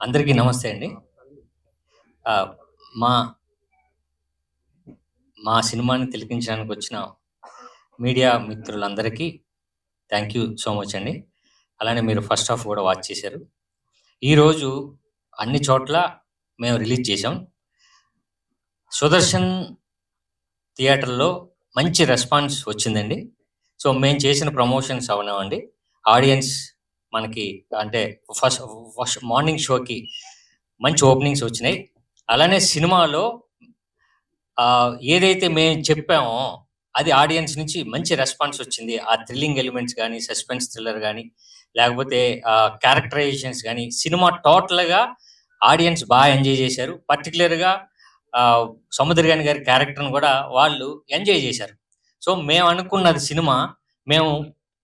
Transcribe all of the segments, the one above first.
అందరికీ నమస్తే అండి. ఆహ్, మా మా సినిమాని తిలకించడానికొచ్చిన మీడియా మిత్రులందరికీ థ్యాంక్ యూ సో మచ్ అండి. అలానే మీరు ఫస్ట్ హాఫ్ గూడా వాచ్ చేశారు. ఈరోజు అన్ని చోట్ల మేము రిలీజ్ చేశాం. 'సుదర్శన్' థియేటర్‌లో మంచి రెస్పాన్స్ వచ్చిందండి. సో, మేము చేసిన ప్రమోషన్స్ అవనివ్వండి, ఆడియన్స్ మనకి అంటే ఫస్ట్ ఫస్ట్ మార్నింగ్ షోకి మంచి ఓపెనింగ్స్ వచ్చినాయి. అలానే సినిమాలో ఏదైతే మేము చెప్పామో అది ఆడియన్స్ నుంచి మంచి రెస్పాన్స్ వచ్చింది. ఆ థ్రిల్లింగ్ ఎలిమెంట్స్ గానీ, సస్పెన్స్ థ్రిల్లర్ గానీ, లేకపోతే క్యారెక్టరైజేషన్స్ గానీ, సినిమా టోటల్‌గా ఆడియన్స్ ఎంజాయ్ చేశారు. పర్టిక్యులర్‌గా ఆహ్, 'సముద్రగాని' గారి క్యారెక్టర్‌ని గూడా వాళ్ళు ఎంజాయ్ చేశారు. సో, మేమనుకున్నది సినిమా మేము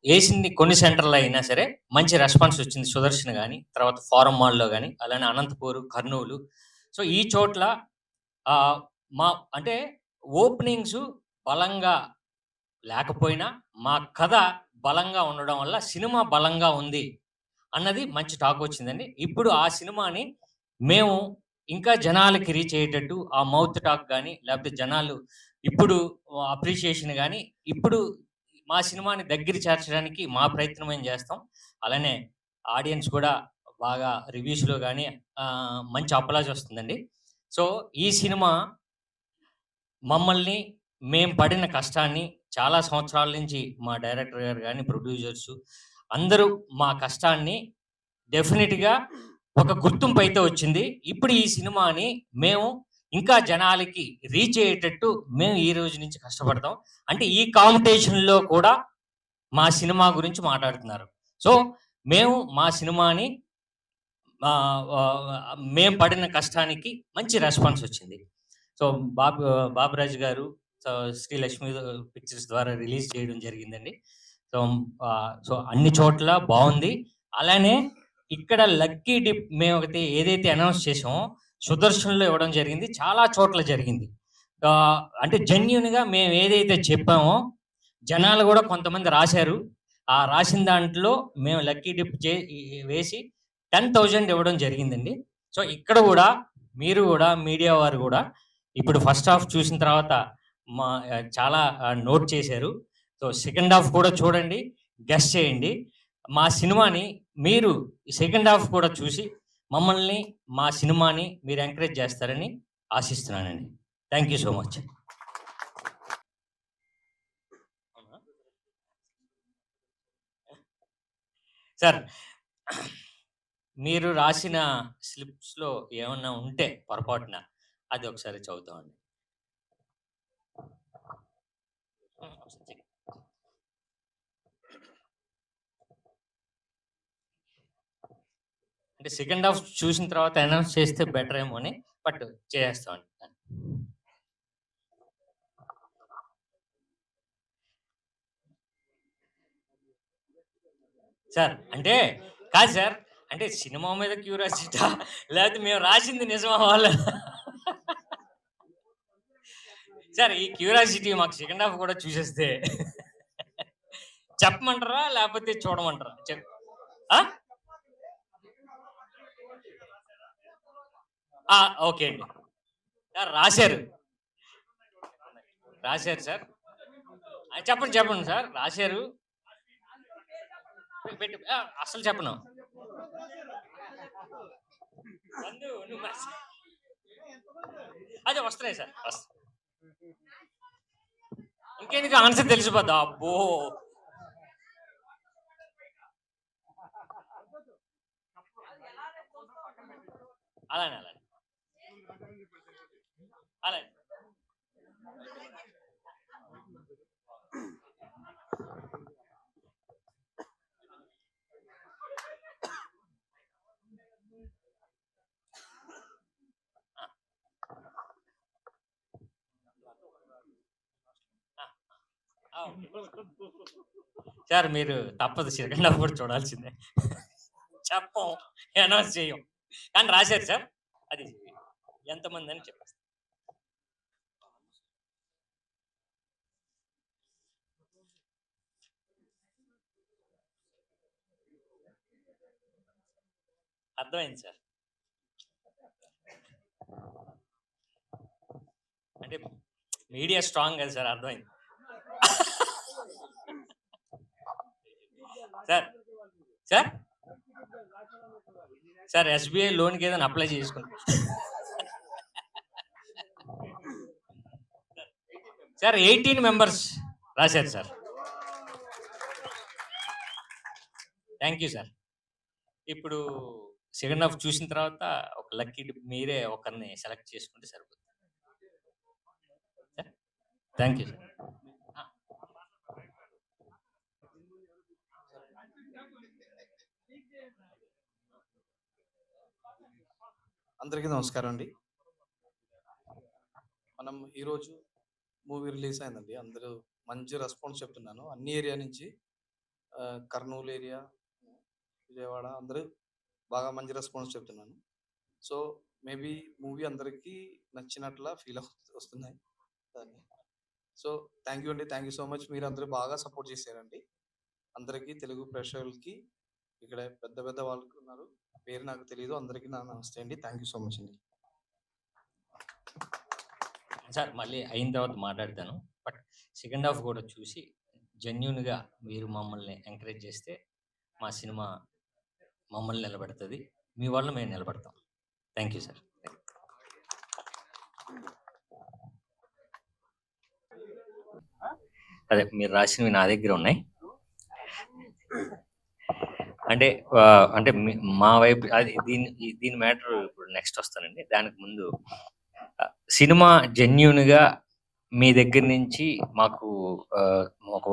ఏసింది కొన్ని సెంటర్‌లో అయినా సరే మంచి రెస్పాన్స్ వచ్చింది. 'సుదర్శన్' గాని, తర్వాత ఫారం మాల్‌లో గాని, అలానే అనంతపూర్, కర్నూలు. సో, ఈ చోట్ల ఆహ్, మా అంటే ఓపెనింగ్సు బలంగా లేకపోయినా, మా కథ బలంగా ఉండడం వల్ల సినిమా బలంగా ఉంది అన్నది మంచి టాకొచ్చిందండి. ఇప్పుడు ఆ సినిమాని మేము ఇంకా జనాలకి రీచ్ అయ్యేటట్టు ఆ మౌత్ టాక్ గాని, లేపోతే జనాలు ఇప్పుడు అప్రిషియేషన్ గాని, ఇప్పుడు మా సినిమాని దగ్గర చేర్చడానికి మా ప్రయత్నం మేము చేస్తాం. అలానే ఆడియన్స్ కూడా బాగా రివ్యూస్‌లో గాని మంచి అప్లాజ్ వస్తుందండి. సో, ఈ సినిమా మమ్మల్ని మేము పడిన కష్టాన్ని చాలా సంవత్సరాల నుంచి మా డైరెక్టర్ గారు గాని, ప్రొడ్యూసర్సు అందరూ మా కష్టాన్ని డెఫినిట్‌గా ఒక గుర్తింపయితే వచ్చింది. ఇప్పుడు ఈ సినిమాని మేము ఇంకా జనాలకి రీచ్ అయ్యేటట్టు మేము ఈ రోజు నుంచి కష్టపడతాం. అంటే ఈ కాంపిటీషన్‌లో కూడా మా సినిమా గురించి మాట్లాడుతున్నారు. సో, మేము మా సినిమాని మేము పడిన కష్టానికి మంచి రెస్పాన్స్ వచ్చింది. సో, బాబు బాబురాజు గారు శ్రీ లక్ష్మి పిక్చర్స్ ద్వారా రిలీజ్ చేయడం జరిగిందండి. సో, సో అన్ని చోట్ల బావుంది. అలానే ఇక్కడ లక్కీ డిప్ మేమొకటి ఏదైతే అనౌన్స్ చేసామో, 'సుదర్శన్‌లో' ఇవ్వడం జరిగింది. చాలా చోట్ల జరిగింది. అంటే జెన్యూన్‌గా మేము ఏదైతే చెప్పామో, జనాలు గూడా కొంతమంది రాశారు. ఆ రాసిన దాంట్లో మేము లక్కీ డిప్ వేసి 10,000 ఇవ్వడం జరిగిందండి. సో, ఇక్కడ గూడా మీరు గూడా మీడియా వారు గూడా ఇప్పుడు ఫస్ట్ హాఫ్ చూసిన తర్వాత మా చాలా నోట్ చేశారు. సో, సెకండ్ హాఫ్ కూడా చూడండి. గెస్ చేయండి. మా సినిమాని మీరు సెకండ్ హాఫ్ కూడా చూసి మమ్మల్ని, మా సినిమాని మీరు ఎంకరేజ్ చేస్తారని ఆశిస్తున్నానండి. Thank you so much. Sir, మీరు రాసిన స్లిప్స్‌లో ఏమన్నా ఉంటే పొరపాటున అది ఒకసారి చదువుతామండి. అంటే సెకండ్ హాఫ్ చూసిన తర్వాత అనౌన్స్ చేస్తే బెటర్ ఏమో అని. బట్ చేసేస్తామండి. సార్ అంటే కాదు సార్. అంటే సినిమా మీద క్యూరియాసిటా? లేకపోతే మేము రాసింది నిజమా వాళ్ళ సార్ ఈ క్యూరియాసిటీ మాకు సెకండ్ హాఫ్ కూడా చూసేస్తే చెప్పమంటారా? లేకపోతే చూడమంటారా? ఆ? ఓకే అండి. సార్ రాశారు. రాశారు సార్. చెప్పండి, చెప్పండి సార్. రాశారు. పెట్టి అస్సలు చెప్పను. నువ్వు అదే వస్తున్నాయి సార్. ఇంకెందుకు ఆన్సర్ తెలిసిపోద్దా? అబ్బో! అలానే, అలానే. అలానే. సార్ మీరు తప్పదు సెకండ్ హాఫ్ కూడా చూడాల్సిందే. చెప్పం. అనౌన్స్ చేయం. కానీ రాశారు సార్. అది ఎంతమంది అని చెప్పేస్తాను. అర్థమైంది సార్. అంటే మీడియా స్ట్రాంగ్ కదా సార్, అర్థమైంది. సార్ సార్ సార్ ఎస్బీఐ లోన్కి ఏదైనా అప్లై చేసుకుంటాం సార్. 18 మెంబర్స్ రాశారు సార్. Thank you sir. ఇప్పుడు సెకండ్ హాఫ్ చూసిన తర్వాత ఒక లక్కీ మీరే ఒకరిని సెలెక్ట్ చేసుకుంటే సరిపోతుంది. Thank you sir. అందరికీ నమస్కారం అండి. మనం ఈరోజు మూవీ రిలీజ్ అయిందండి. అందరూ మంచి రెస్పాన్స్ చెప్తున్నాను. అన్ని ఏరియా నుంచి, కర్నూలు ఏరియా, విజయవాడ, అందరూ బాగా మంచి రెస్పాన్స్ చెప్తున్నాను. సో మేబీ మూవీ అందరికీ నచ్చినట్లా ఫీల్ వస్తున్నాయి దాన్ని. సో థ్యాంక్ యూ అండి, థ్యాంక్ యూ సో మచ్. మీరు అందరూ బాగా సపోర్ట్ చేశారండి. అందరికీ, తెలుగు ప్రేక్షకులకి, ఇక్కడ పెద్ద పెద్ద వాళ్ళకి ఉన్నారు, పేరు నాకు తెలియదు, అందరికీ నా నమస్తే అండి. థ్యాంక్ యూ సో మచ్ అండి. సార్ మళ్ళీ అయిన తర్వాత మాట్లాడతాను. బట్ సెకండ్ హాఫ్ కూడా చూసి జెన్యున్గా మీరు మమ్మల్ని ఎంకరేజ్ చేస్తే మా సినిమా మమ్మల్ని నిలబెడుతుంది, మీ వల్ల మేము నిలబడతాం. Thank you sir. అదే మీరు రాసినవి నా దగ్గర ఉన్నాయి. అంటే అంటే మా వైపు అది దీని మ్యాటర్ ఇప్పుడు నెక్స్ట్ వస్తానండి. దానికి ముందు సినిమా జెన్యూన్గా మీ దగ్గర నుంచి మాకు ఒక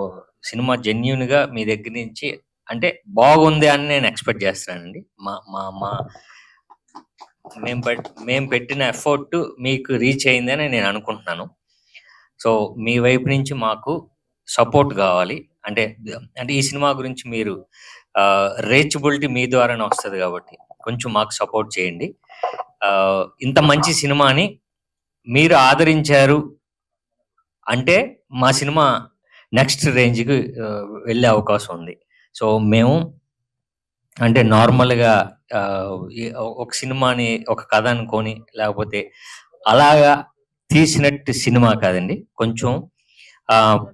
సినిమా జెన్యూన్గా మీ దగ్గర నుంచి అంటే బాగుంది అని నేను ఎక్స్పెక్ట్ చేస్తున్నానండి. మా మా మా మేము పెట్టిన ఎఫర్ట్ మీకు రీచ్ అయిందని నేను అనుకుంటున్నాను. సో మీ వైపు నుంచి మాకు సపోర్ట్ కావాలి. అంటే అంటే ఈ సినిమా గురించి మీరు రీచబిలిటీ మీ ద్వారానే వస్తుంది కాబట్టి కొంచెం మాకు సపోర్ట్ చేయండి. ఇంత మంచి సినిమాని మీరు ఆదరించారు అంటే మా సినిమా నెక్స్ట్ రేంజ్కి వెళ్ళే అవకాశం ఉంది. సో మేము అంటే నార్మల్గా ఒక సినిమాని ఒక కథ అనుకొని లేకపోతే అలాగా తీసినట్టు సినిమా కాదండి. కొంచెం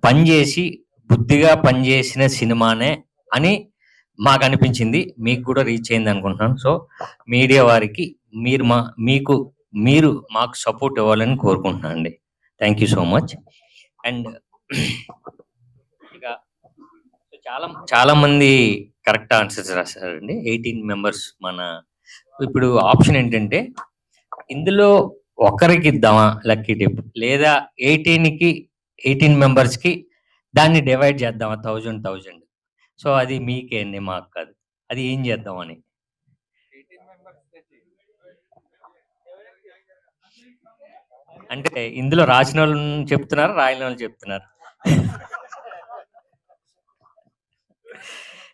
పనిచేసి బుద్ధిగా పనిచేసిన సినిమానే అని మాకు అనిపించింది. మీకు కూడా రీచ్ అయింది అనుకుంటున్నాను. సో మీడియా వారికి మీరు మాకు సపోర్ట్ ఇవ్వాలని కోరుకుంటున్నాను అండి. Thank you so much. And ఇక చాలా మంది కరెక్ట్ ఆన్సర్స్ రాశారండి. 18 మెంబర్స్. మన ఇప్పుడు ఆప్షన్ ఏంటంటే ఇందులో ఒకరికి ఇద్దామా లక్కీ టిప్, లేదా 18 మెంబర్స్కి దాన్ని డివైడ్ చేద్దామా 1000. సో అది మీకే అండి, మాకు కాదు. అది ఏం చేద్దామని. అంటే ఇందులో రాసిన వాళ్ళు చెప్తున్నారు, రాయని వాళ్ళు చెప్తున్నారు.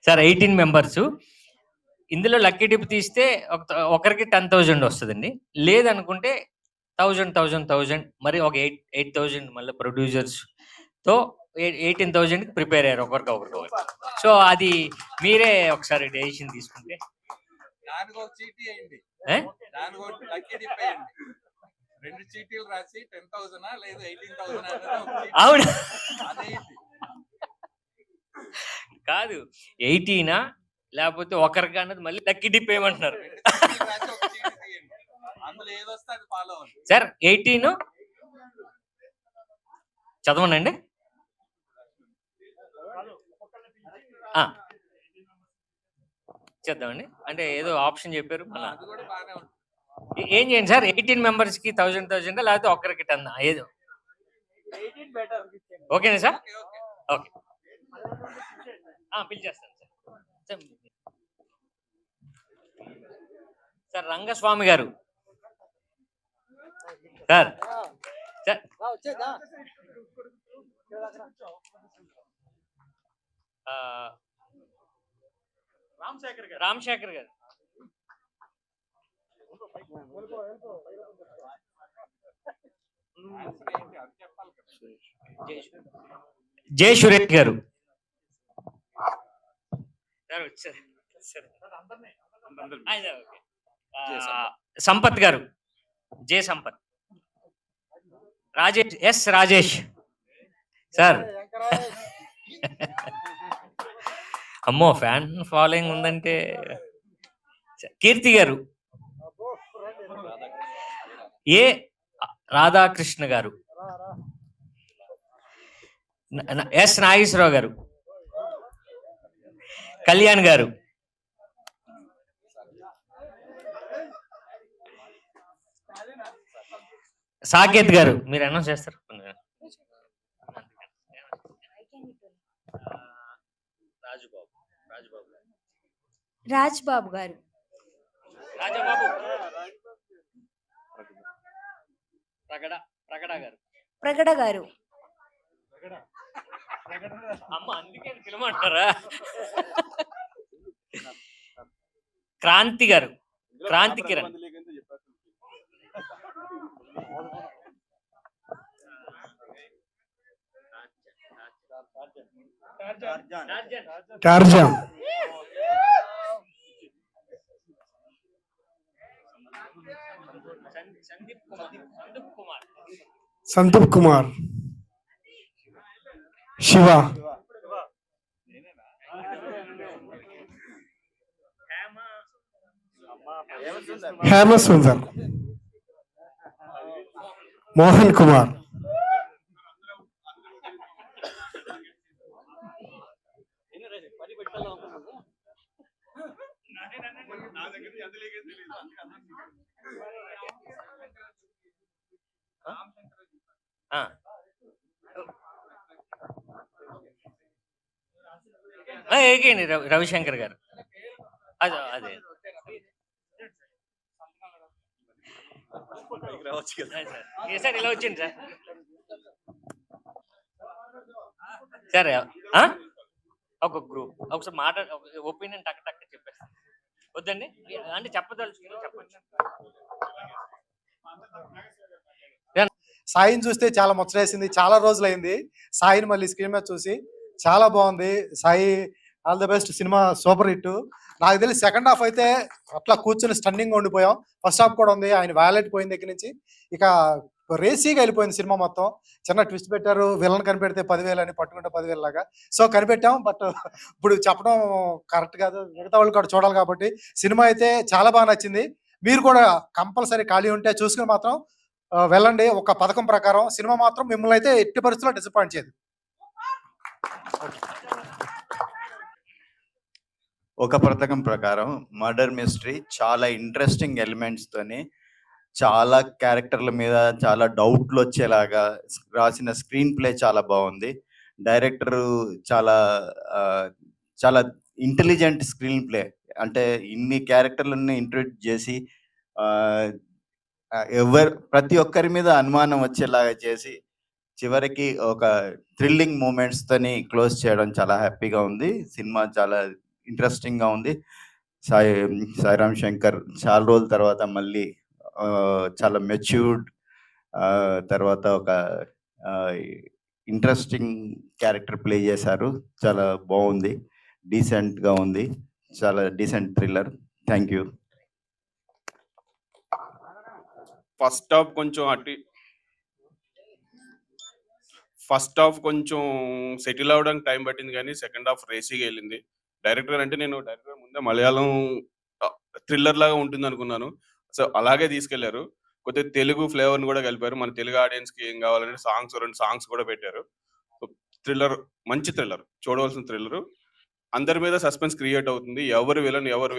Sir 18 members. ఇందులో లక్కీ టిప్ తీస్తే ఒకరికి 10,000 వస్తుందండి. లేదనుకుంటే 1000 మరి ఒక 8,000 మళ్ళీ ప్రొడ్యూసర్స్తో 18,000కి ప్రిపేర్ అయ్యారు ఒకరికి. సో అది మీరే ఒకసారి డెసిషన్ తీసుకుంటే. అవును కాదు, 18 లేకపోతే ఒకరికి అన్నది మళ్ళీ లక్కీ డిప్ ఏమంటున్నారు సార్. 18 చదవనండి. చేద్దామండి. అంటే ఏదో ఆప్షన్ చెప్పారు, ఏం చేయండి సార్. 18 మెంబర్స్కి 1000 లేకపోతే ఒకరికి 10 ఏదో. ఓకేనా సార్? ఓకే పిలిచేస్తాను sir. Sir Rangaswamy garu sir. Ramashekar garu. Jaya Suresh garu. Sampath garu. Jaya Sampath. Rajesh sir. అమ్మో, ఫ్యాన్ ఫాలోయింగ్ ఉందంటే. కీర్తి గారు. ఏ రాధాకృష్ణ గారు. ఎస్ నాగేశ్వరరావు గారు. కళ్యాణ్ గారు. సాకేత్ గారు. మీరు అనౌన్స్ చేస్తారు. రాజ్బాబు గారు. రాజాబాబు. ప్రగడ గారు. అమ్మ, అందుకే పిలమంటారా? క్రాంతి గారు. క్రాంతి కిరణ్. టార్జాన్. సందీప్ కుమార్. శివ. హేమసుందర్. మోహన్ కుమార్. ఏకేండి రవిశంకర్ గారు. అదే అదే సార్, ఇలా వచ్చింది సార్. సరే, ఒక గ్రూప్ ఒకసారి ఒపీనియన్ టక్ టక్ చెప్పేస్తాను. వద్దండి అంటే చెప్పదలుచుకుంటే చెప్పండి. సాయిని చూస్తే చాలా ముచ్చటేసింది. చాలా రోజులైంది సాయిని మళ్ళీ స్క్రీన్ మీద చూసి. చాలా బాగుంది. Sai all the best. Cinema super hit. నాకు తెలిసి సెకండ్ హాఫ్ అయితే అట్లా కూర్చొని స్టన్నింగ్ ఉండిపోయాం. ఫస్ట్ హాఫ్ కూడా ఉంది. ఆయన వ్యాలెట్ పోయిన దగ్గర నుంచి ఇక రేసీగా వెళ్ళిపోయింది సినిమా మొత్తం. చిన్న ట్విస్ట్ పెట్టారు. విలన్ కనిపెడితే 10,000 అని, పట్టుకుంటే 10,000 లాగా. సో కనిపెట్టాం. బట్ ఇప్పుడు చెప్పడం కరెక్ట్ కాదు. మిగతా వాళ్ళు కూడా చూడాలి కాబట్టి సినిమా అయితే చాలా బాగా నచ్చింది. మీరు కూడా కంపల్సరీ ఖాళీ ఉంటే చూసుకుని మాత్రం వెళ్ళండి. ఒక పథకం ప్రకారం సినిమా మాత్రం మిమ్మల్ని అయితే ఎట్టి పరిస్థితుల్లో డిసప్పాయింట్ చేయదు. ఒక పథకం ప్రకారం మర్డర్ మిస్టరీ చాలా ఇంట్రెస్టింగ్ ఎలిమెంట్స్తోని, చాలా క్యారెక్టర్ల మీద చాలా డౌట్లు వచ్చేలాగా రాసిన స్క్రీన్ ప్లే చాలా బాగుంది. డైరెక్టరు చాలా చాలా ఇంటెలిజెంట్ స్క్రీన్ ప్లే. అంటే ఇన్ని క్యారెక్టర్లని ఇంట్రొడ్యూస్ చేసి ప్రతి ఒక్కరి మీద అనుమానం వచ్చేలాగా చేసి చివరికి ఒక థ్రిల్లింగ్ మూమెంట్స్తోని క్లోజ్ చేయడం చాలా హ్యాపీగా ఉంది. సినిమా చాలా ఇంట్రెస్టింగ్గా ఉంది. సాయిరామ్ శంకర్ చాలా రోజుల తర్వాత మళ్ళీ చాలా మెచ్యూర్డ్, తర్వాత ఒక ఇంట్రెస్టింగ్ క్యారెక్టర్ ప్లే చేశారు. చాలా బాగుంది. డీసెంట్గా ఉంది. చాలా decent thriller. Thank you. First half కొంచెం సెటిల్ అవడానికి టైం పట్టింది, కానీ సెకండ్ హాఫ్ రేసీగా వెళ్ళింది. డైరెక్టర్ అంటే నేను డైరెక్టర్ ముందే మలయాళం థ్రిల్లర్ లాగా ఉంటుంది అనుకున్నాను. సో అలాగే తీసుకెళ్లారు. కొద్దిగా తెలుగు ఫ్లేవర్ని కూడా కలిపారు. మన తెలుగు ఆడియన్స్కి ఏం కావాలంటే రెండు సాంగ్స్ కూడా పెట్టారు. సో థ్రిల్లర్, మంచి థ్రిల్లర్, చూడవలసిన థ్రిల్లరు. అందరి మీద సస్పెన్స్ క్రియేట్ అవుతుంది. ఎవరు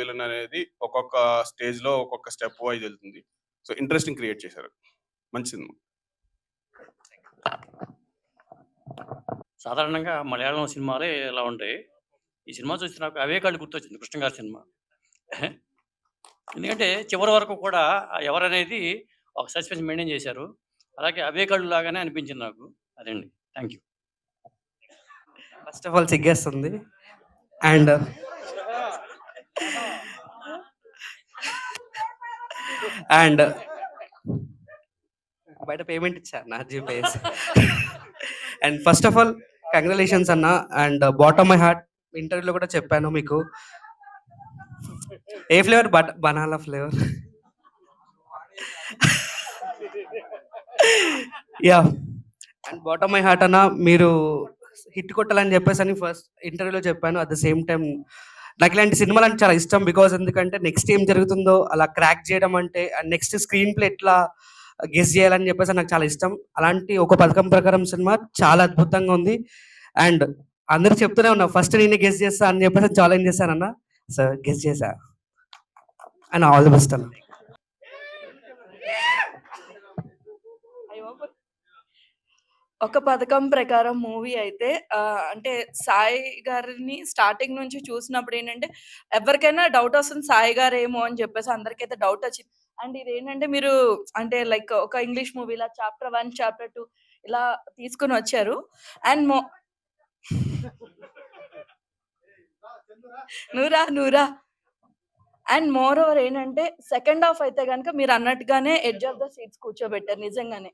విలన్ అనేది ఒక్కొక్క స్టేజ్లో ఒక్కొక్క స్టెప్ వైజ్ వెళ్తుంది. సో ఇంట్రెస్టింగ్ క్రియేట్ చేశారు. మంచి సినిమా. సాధారణంగా మలయాళం సినిమాలే ఇలా ఉంటాయి. ఈ సినిమా చూసి నాకు అవే కళ్ళు గుర్తొచ్చింది, కృష్ణ గారి సినిమా. ఎందుకంటే చివరి వరకు కూడా ఎవరనేది ఒక సస్పెన్స్ మెయింటైన్ చేశారు. అలాగే అవే కళ్ళు లాగానే అనిపించింది నాకు. అదండి. Thank you. First of all సిగ్గేస్తుంది. అండ్ అండ్ బయట పేమెంట్ ఇచ్చారు నా జీపేస్. And first of all congratulations అన్న. అండ్ బాటమ్ మై హార్ట్ ఇంటర్వ్యూలో కూడా చెప్పాను మీకు. ఏ flavour? Banana flavour. Yeah and bottom my heart అన్న, మీరు హిట్ కొట్టాలని చెప్పేసి అని ఫస్ట్ ఇంటర్వ్యూలో చెప్పాను. అట్ ద సేమ్ టైం నాకు ఇలాంటి సినిమాలు అంటే చాలా ఇష్టం. బికాజ్ ఎందుకంటే నెక్స్ట్ ఏం జరుగుతుందో అలా క్రాక్ చేయడం అంటే, అండ్ నెక్స్ట్ స్క్రీన్ ప్లే ఎట్లా గెస్ చేయాలని చెప్పేసి నాకు చాలా ఇష్టం. అలాంటి ఒక పథకం ప్రకారం సినిమా చాలా అద్భుతంగా ఉంది. అండ్ అందరు చెప్తూనే ఉన్నా ఫస్ట్ నేనే గెస్ చేస్తా అని చెప్పేసి ఛాలెంజ్ చేశానన్న. సార్ గెస్ చేశా అండ్ ఆల్ ది బెస్ట్ అన్న. ఒక పథకం ప్రకారం మూవీ అయితే అంటే సాయి గారిని స్టార్టింగ్ నుంచి చూసినప్పుడు ఏంటంటే ఎవరికైనా డౌట్ వస్తుంది సాయి గారు ఏమో అని చెప్పేసి అందరికైతే డౌట్ వచ్చింది. అండ్ ఇది ఏంటంటే మీరు అంటే లైక్ ఒక ఇంగ్లీష్ మూవీలా చాప్టర్ 1 చాప్టర్ 2 ఇలా తీసుకుని వచ్చారు. అండ్ నూరా అండ్ మోర్ ఓవర్ ఏంటంటే సెకండ్ హాఫ్ అయితే కనుక మీరు అన్నట్టుగానే ఎడ్జ్ ఆఫ్ ద సీట్స్ కూర్చోబెట్టారు నిజంగానే.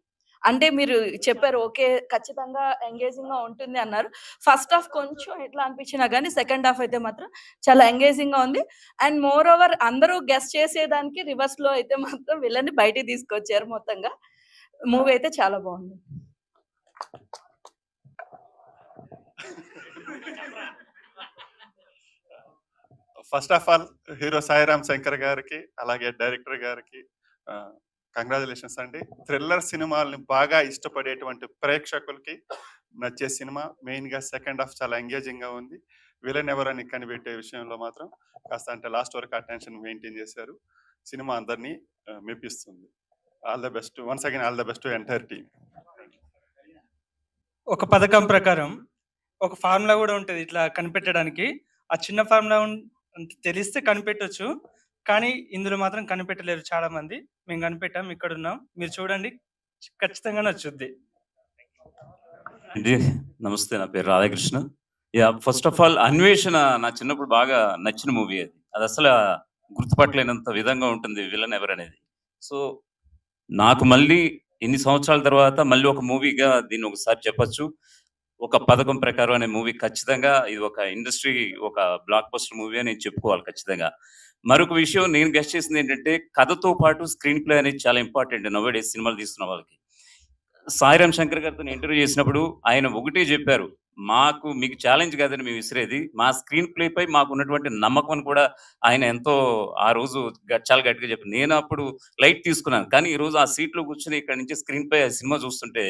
అంటే మీరు చెప్పారు ఓకే ఖచ్చితంగా ఎంగేజింగ్ గా ఉంటుంది అన్నారు. ఫస్ట్ హాఫ్ కొంచెం ఎట్లా అనిపించినా కానీ సెకండ్ హాఫ్ అయితే మాత్రం చాలా ఎంగేజింగ్ గా ఉంది. అండ్ మోర్ ఓవర్ అందరూ గెస్ట్ చేసేదానికి రివర్స్ లో అయితే మాత్రం విలన్ని బయటికి తీసుకొచ్చారు. మొత్తంగా మూవీ అయితే చాలా బాగుంది. First of all hero Sairam Shankar గారికి అలాగే డైరెక్టర్ గారికి కంగ్రాచులేషన్స్ అండి. థ్రిల్లర్ సినిమాల్ని బాగా ఇష్టపడేటువంటి ప్రేక్షకులకి నచ్చే సినిమా. మెయిన్గా సెకండ్ హాఫ్ చాలా ఎంగేజింగ్గా ఉంది. విలన్ ఎవరని కనిపెట్టే విషయంలో మాత్రం కాస్త అంటే లాస్ట్ వరకు అటెన్షన్ మెయింటైన్ చేశారు. సినిమా అందరినీ మెప్పిస్తుంది. All the best, once again all the best to entire team. ఒక పథకం ప్రకారం ఒక ఫార్ములా కూడా ఉంటుంది ఇట్లా కనిపెట్టడానికి. ఆ చిన్న ఫార్ములా తెలిస్తే కనిపెట్టొచ్చు, కానీ ఇందులో మాత్రం కనిపెట్టలేరు చాలా మంది. మేము కనిపెట్టాం, ఇక్కడ ఉన్నాం, మీరు చూడండి, ఖచ్చితంగా నచ్చుద్ది. నమస్తే, నా పేరు రాధాకృష్ణ. ఫస్ట్ ఆఫ్ ఆల్ అన్వేషణ నా చిన్నప్పుడు బాగా నచ్చిన మూవీ. అది అసలు గుర్తుపట్టలేనంత విధంగా ఉంటుంది విలన్ ఎవరు అనేది. సో నాకు మళ్ళీ ఎన్ని సంవత్సరాల తర్వాత మళ్ళీ ఒక మూవీగా దీన్ని ఒకసారి చెప్పచ్చు. ఒక పథకం ప్రకారం అనే మూవీ ఖచ్చితంగా ఇది ఒక ఇండస్ట్రీ ఒక బ్లాక్ బస్టర్ మూవీ అని నేను చెప్పుకోవాలి ఖచ్చితంగా. మరొక విషయం నేను గెస్ట్ చేసింది ఏంటంటే కథతో పాటు స్క్రీన్ ప్లే అనేది చాలా ఇంపార్టెంట్ నౌ డేస్ సినిమాలు తీస్తున్న వాళ్ళకి. సాయిరామ్ శంకర్ గారితో ఇంటర్వ్యూ చేసినప్పుడు ఆయన ఒకటే చెప్పారు, మీకు ఛాలెంజ్ కాదని మేము విసిరేది, మా స్క్రీన్ ప్లే పై మాకు ఉన్నటువంటి నమ్మకం కూడా ఆయన ఎంతో ఆ రోజు చాలా గట్టిగా చెప్పారు. నేను అప్పుడు లైట్ తీసుకున్నాను, కానీ ఈ రోజు ఆ సీట్లో కూర్చొని ఇక్కడ నుంచి స్క్రీన్ పై సినిమా చూస్తుంటే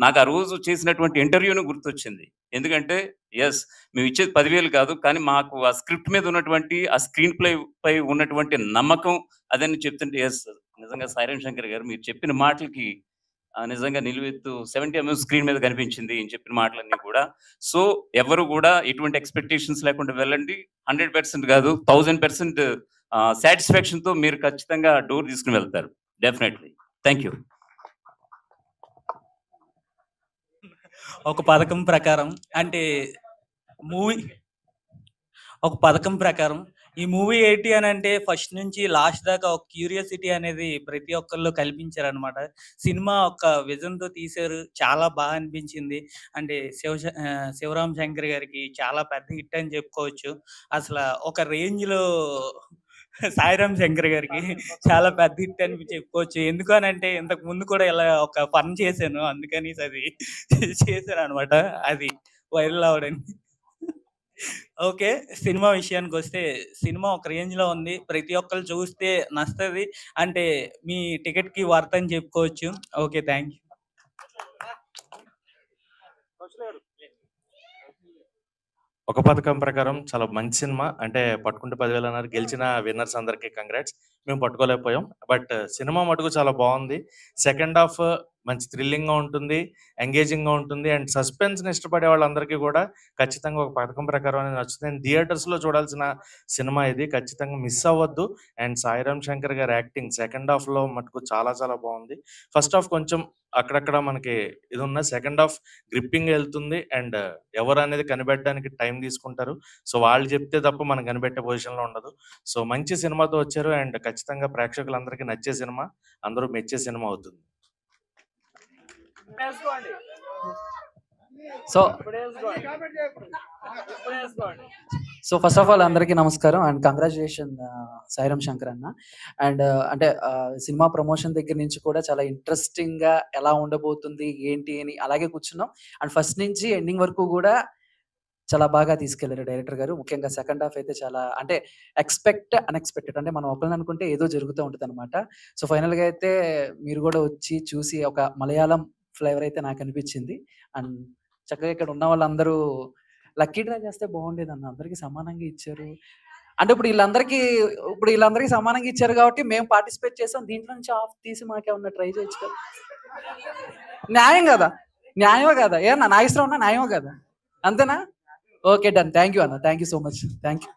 నాకు ఆ రోజు చేసినటువంటి ఇంటర్వ్యూను గుర్తొచ్చింది. ఎందుకంటే ఎస్ మేము ఇచ్చేది 10,000 కాదు, కానీ మాకు ఆ స్క్రిప్ట్ మీద ఉన్నటువంటి ఆ స్క్రీన్ ప్లే పై ఉన్నటువంటి నమ్మకం అదని చెప్తుంటే ఎస్ నిజంగా సాయిరామ్ శంకర్ గారు మీరు చెప్పిన మాటలకి నిజంగా నిలువెత్తు 70 mm స్క్రీన్ మీద కనిపించింది చెప్పిన మాటలన్నీ కూడా. సో ఎవరు కూడా ఎటువంటి ఎక్స్పెక్టేషన్స్ లేకుండా వెళ్ళండి. 100% కాదు 1000% సాటిస్ఫాక్షన్ తో మీరు ఖచ్చితంగా డోర్ తీసుకుని వెళ్తారు డెఫినెట్లీ. Thank you. ఒక పథకం ప్రకారం అంటే ఒక పథకం ప్రకారం ఈ మూవీ ఏంటి అని అంటే ఫస్ట్ నుంచి లాస్ట్ దాకా ఒక క్యూరియాసిటీ అనేది ప్రతి ఒక్కరిలో కల్పించారు అనమాట. సినిమా ఒక విజన్తో తీశారు, చాలా బాగా అనిపించింది. అంటే శివరామ్ శంకర్ గారికి చాలా పెద్ద హిట్ అని చెప్పుకోవచ్చు. అసలు ఒక రేంజ్లో సాయిరామ్ శంకర్ గారికి చాలా పెద్ద హిట్ అని చెప్పుకోవచ్చు. ఎందుకనంటే ఇంతకు ముందు కూడా ఇలా ఒక పని చేశాను, అందుకని అది చేశాను అనమాట, అది వైరల్ అవడానికి. ఓకే, సినిమా విషయానికి వస్తే సినిమా ఒక రేంజ్లో ఉంది, ప్రతి ఒక్కరు చూస్తే నచ్చుతుంది. అంటే మీ టికెట్కి వర్త్ అని చెప్పుకోవచ్చు. Okay, thank you. ఒక పథకం ప్రకారం చాలా మంచి సినిమా. అంటే పట్టుకుంటే 10,000 అన్నారు, గెలిచిన విన్నర్స్ అందరికీ కంగ్రాట్స్. మేము పట్టుకోలేకపోయాం, బట్ సినిమా మటుకు చాలా బాగుంది. సెకండ్ హాఫ్ మంచి థ్రిల్లింగ్గా ఉంటుంది, ఎంగేజింగ్గా ఉంటుంది, అండ్ సస్పెన్స్ని ఇష్టపడే వాళ్ళందరికీ కూడా ఖచ్చితంగా ఒక పథకం ప్రకారం అనేది నచ్చుతుంది. అండ్ థియేటర్స్లో చూడాల్సిన సినిమా ఇది, ఖచ్చితంగా మిస్ అవ్వద్దు. అండ్ సాయిరామ్ శంకర్ గారి యాక్టింగ్ సెకండ్ హాఫ్లో మటుకు చాలా చాలా బాగుంది. ఫస్ట్ హాఫ్ కొంచెం అక్కడక్కడ మనకి ఇది ఉన్న, సెకండ్ హాఫ్ గ్రిప్పింగ్ వెళ్తుంది. అండ్ ఎవరు అనేది కనిపెట్టడానికి టైం తీసుకుంటారు. సో వాళ్ళు చెప్తే తప్ప మనం కనిపెట్టే పొజిషన్లో ఉండదు. సో మంచి సినిమాతో వచ్చారు, అండ్ ఖచ్చితంగా ప్రేక్షకులందరికీ నచ్చే సినిమా, అందరూ మెచ్చే సినిమా అవుతుంది. So so first of all అందరికీ నమస్కారం అండ్ కంగ్రాచులేషన్ సాయిరామ్ శంకర్ అన్న. అండ్ అంటే సినిమా ప్రమోషన్ దగ్గర నుంచి కూడా చాలా ఇంట్రెస్టింగ్గా ఎలా ఉండబోతుంది ఏంటి అని అలాగే కూర్చున్నాం. అండ్ ఫస్ట్ నుంచి ఎండింగ్ వరకు కూడా చాలా బాగా తీసుకెళ్లారు డైరెక్టర్ గారు. ముఖ్యంగా సెకండ్ హాఫ్ అయితే చాలా అంటే అన్ఎక్స్పెక్టెడ్, అంటే మనం ఒకరిని అనుకుంటే ఏదో జరుగుతూ ఉంటుంది అనమాట. సో ఫైనల్గా అయితే మీరు కూడా వచ్చి చూసి ఒక మలయాళం ఫ్లేవర్ అయితే నాకు అనిపించింది. అండ్ చక్కగా ఇక్కడ ఉన్న వాళ్ళందరూ లక్కీ డ్రా చేస్తే బాగుండేది అన్న, అందరికీ సమానంగా ఇచ్చారు. అంటే ఇప్పుడు వీళ్ళందరికీ సమానంగా ఇచ్చారు కాబట్టి మేము పార్టిసిపేట్ చేసాం. దీంట్లో నుంచి ఆఫ్ తీసి మాకేమన్నా ట్రై చేయొచ్చు కదా. న్యాయం కదా, న్యాయమే కదా, ఏమన్నా నా ఇష్టం ఉన్నా న్యాయమే కదా, అంతేనా? Okay done. థ్యాంక్ యూ అన్న, thank you so much, thank you.